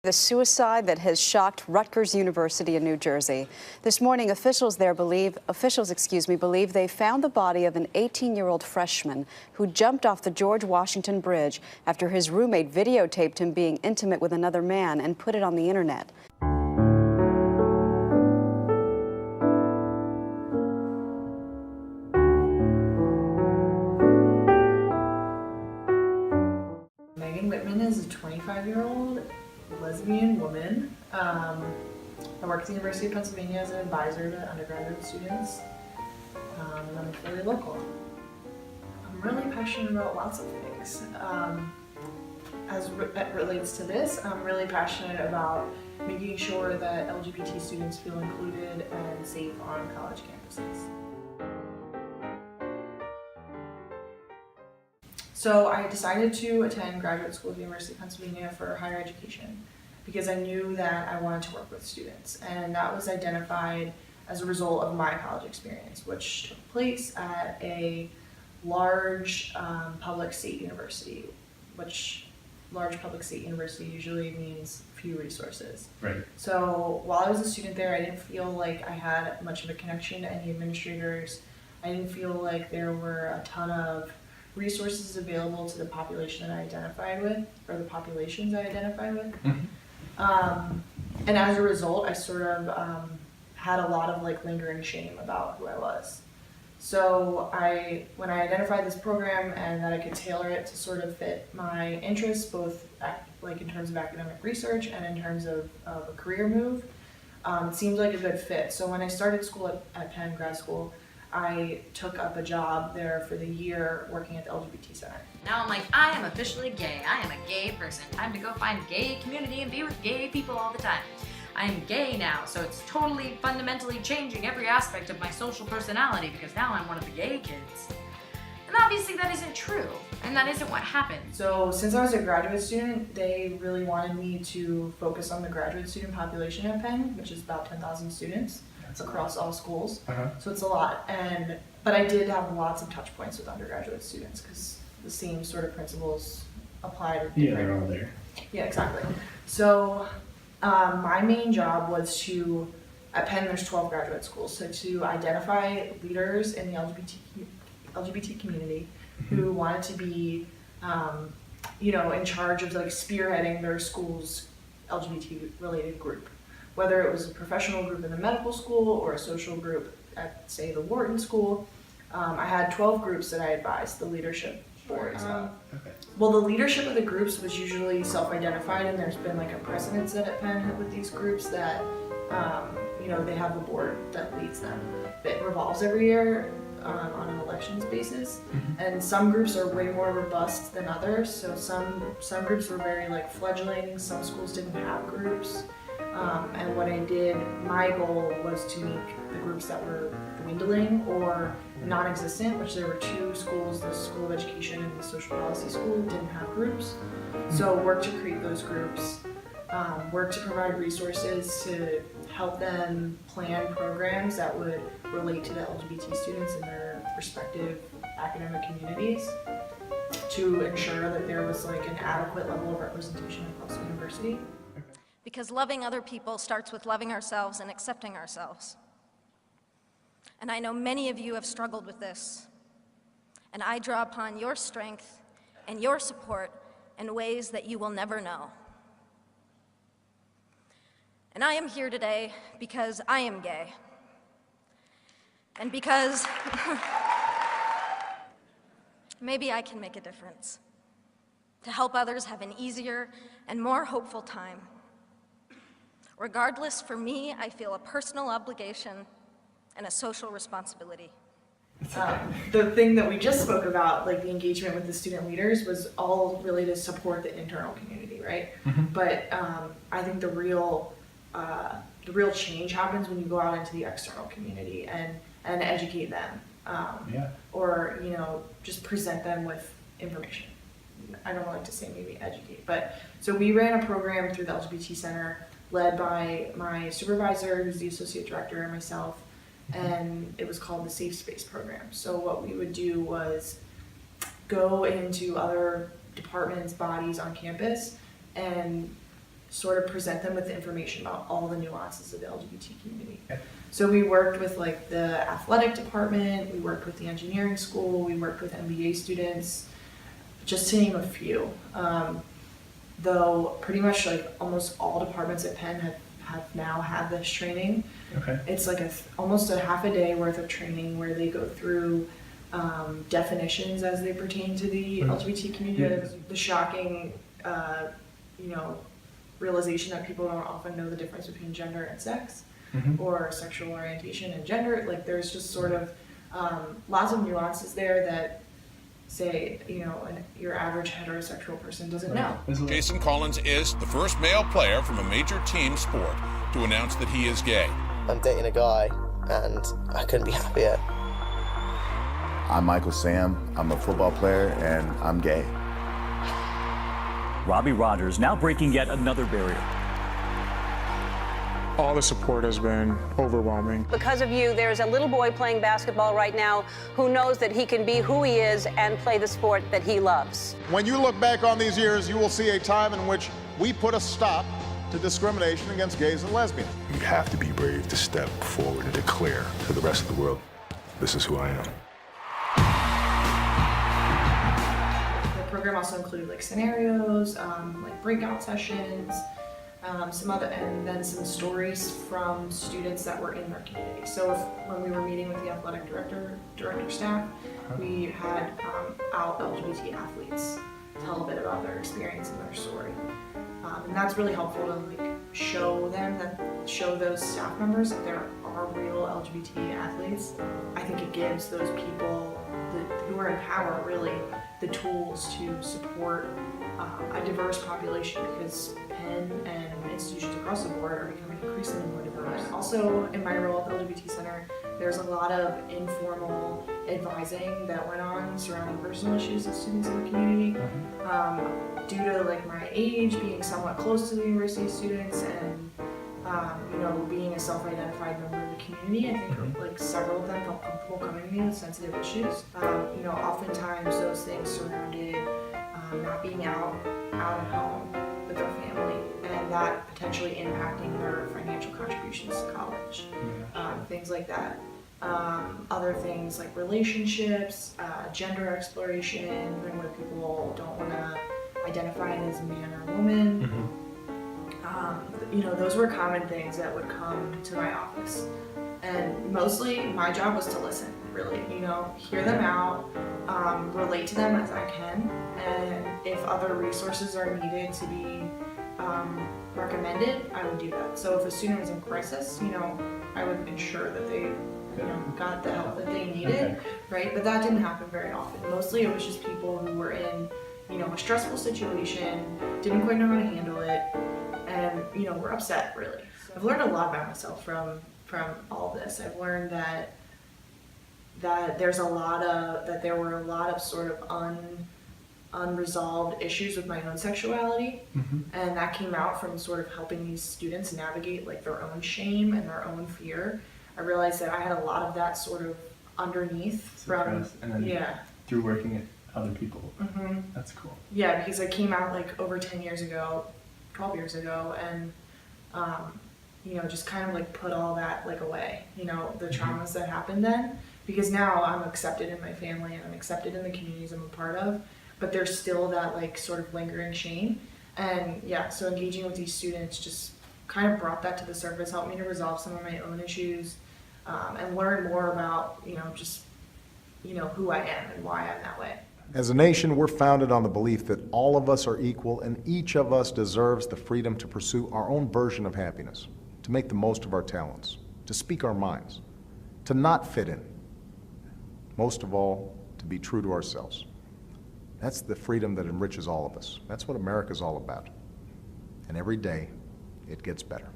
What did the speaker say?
The suicide that has shocked Rutgers University in New Jersey. This morning, officials believe they found the body of an 18-year-old freshman who jumped off the George Washington Bridge after his roommate videotaped him being intimate with another man and put it on the internet. Megan Whitman is a 25-year-old lesbian woman. I work at the University of Pennsylvania as an advisor to undergraduate students, and I'm fairly local. I'm really passionate about lots of things. As it relates to this, I'm really passionate about making sure that LGBT students feel included and safe on college campuses. So I decided to attend graduate school at the University of Pennsylvania for higher education because I knew that I wanted to work with students, and that was identified as a result of my college experience, which took place at a large public state university, which large public state university usually means few resources. Right. So while I was a student there, I didn't feel like I had much of a connection to any administrators. I didn't feel like there were a ton of resources available to the population that I identified with, or the populations I identified with. Mm-hmm. And as a result, I sort of had a lot of lingering shame about who I was. So when I identified this program and that I could tailor it to sort of fit my interests, both in terms of academic research and in terms of a career move, it seemed like a good fit. So when I started school at Penn grad school, I took up a job there for the year working at the LGBT Center. Now I'm like, I am officially gay. I am a gay person. Time to go find a gay community and be with gay people all the time. I'm gay now, so it's totally fundamentally changing every aspect of my social personality because now I'm one of the gay kids. And obviously that isn't true, and that isn't what happened. So since I was a graduate student, they really wanted me to focus on the graduate student population at Penn, which is about 10,000 students. Across all schools, so it's a lot. But I did have lots of touch points with undergraduate students because the same sort of principles apply to different. Yeah, they're all there. Yeah, exactly. So my main job was at Penn there's 12 graduate schools, so to identify leaders in the LGBT community who wanted to be in charge of spearheading their school's LGBT related group. Whether it was a professional group in the medical school or a social group at, say, the Wharton School. I had 12 groups that I advised, the leadership boards. Well, the leadership of the groups was usually self-identified, and there's been a precedent set at Penn with these groups that, they have a board that leads them. It revolves every year on an elections basis, and some groups are way more robust than others. So some groups were very fledgling, some schools didn't have groups. And what I did, my goal was to make the groups that were dwindling or non-existent, which there were two schools, the School of Education and the Social Policy School, didn't have groups. So work to create those groups, work to provide resources to help them plan programs that would relate to the LGBT students in their respective academic communities to ensure that there was an adequate level of representation across the university. Because loving other people starts with loving ourselves and accepting ourselves. And I know many of you have struggled with this, and I draw upon your strength and your support in ways that you will never know. And I am here today because I am gay, and because maybe I can make a difference to help others have an easier and more hopeful time. Regardless, for me, I feel a personal obligation and a social responsibility. The thing that we just spoke about, the engagement with the student leaders, was all really to support the internal community, right? But I think the real change happens when you go out into the external community and educate them, or just present them with information. I don't like to say maybe educate, but so we ran a program through the LGBT Center led by my supervisor, who's the associate director, and myself, and it was called the Safe Space Program. So what we would do was go into other departments, bodies on campus, and sort of present them with information about all the nuances of the LGBT community. So we worked with like the athletic department, we worked with the engineering school, we worked with MBA students, just to name a few. Though pretty much like almost all departments at Penn have now had this training. Okay. It's like almost a half a day worth of training where they go through definitions as they pertain to the LGBT community. The shocking, realization that people don't often know the difference between gender and sex, or sexual orientation and gender. Like there's just sort of lots of nuances there that say, your average heterosexual person doesn't know. Jason Collins is the first male player from a major team sport to announce that he is gay. I'm dating a guy and I couldn't be happier. I'm Michael Sam. I'm a football player and I'm gay. Robbie Rogers now breaking yet another barrier. All the support has been overwhelming. Because of you, there's a little boy playing basketball right now who knows that he can be who he is and play the sport that he loves. When you look back on these years, you will see a time in which we put a stop to discrimination against gays and lesbians. You have to be brave to step forward and declare to the rest of the world, this is who I am. The program also included like scenarios, like breakout sessions, and then some stories from students that were in their community. So when we were meeting with the athletic director staff, we had out LGBT athletes tell a bit about their experience and their story. And that's really helpful to like show those staff members that there are real LGBT athletes. I think it gives those people who are in power really the tools to support a diverse population, because Penn and institutions across the board are becoming increasingly more diverse. Also, in my role at the LGBT Center, there's a lot of informal advising that went on surrounding personal issues of students in the community. Due to like my age, being somewhat close to the university students, and being a self-identified member of the community, I think like several of them felt comfortable coming to me with sensitive issues. Oftentimes those things surrounded not being out at home with their family, and that potentially impacting their financial contributions to college, things like that. Other things like relationships, gender exploration, where people don't want to identify as a man or a woman. Those were common things that would come to my office. And mostly my job was to listen, really, hear them out, relate to them as I can, and if other resources are needed to be recommended, I would do that. So if a student was in crisis, I would ensure that they got the help that they needed, right? But that didn't happen very often. Mostly it was just people who were in, a stressful situation, didn't quite know how to handle it, and, were upset, really. So I've learned a lot about myself from all this. I've learned that there were a lot of sort of unresolved issues with my own sexuality, and that came out from sort of helping these students navigate like their own shame and their own fear. I realized that I had a lot of that sort of underneath through working with other people. That's cool. Yeah, because I came out like over 12 years ago, and just kind of like put all that like away, the traumas that happened then, because now I'm accepted in my family and I'm accepted in the communities I'm a part of, but there's still that like sort of lingering shame. And so engaging with these students just kind of brought that to the surface, helped me to resolve some of my own issues, and learn more about, who I am and why I'm that way. As a nation, we're founded on the belief that all of us are equal and each of us deserves the freedom to pursue our own version of happiness, to make the most of our talents, to speak our minds, to not fit in, most of all, to be true to ourselves. That's the freedom that enriches all of us. That's what America's all about. And every day, it gets better.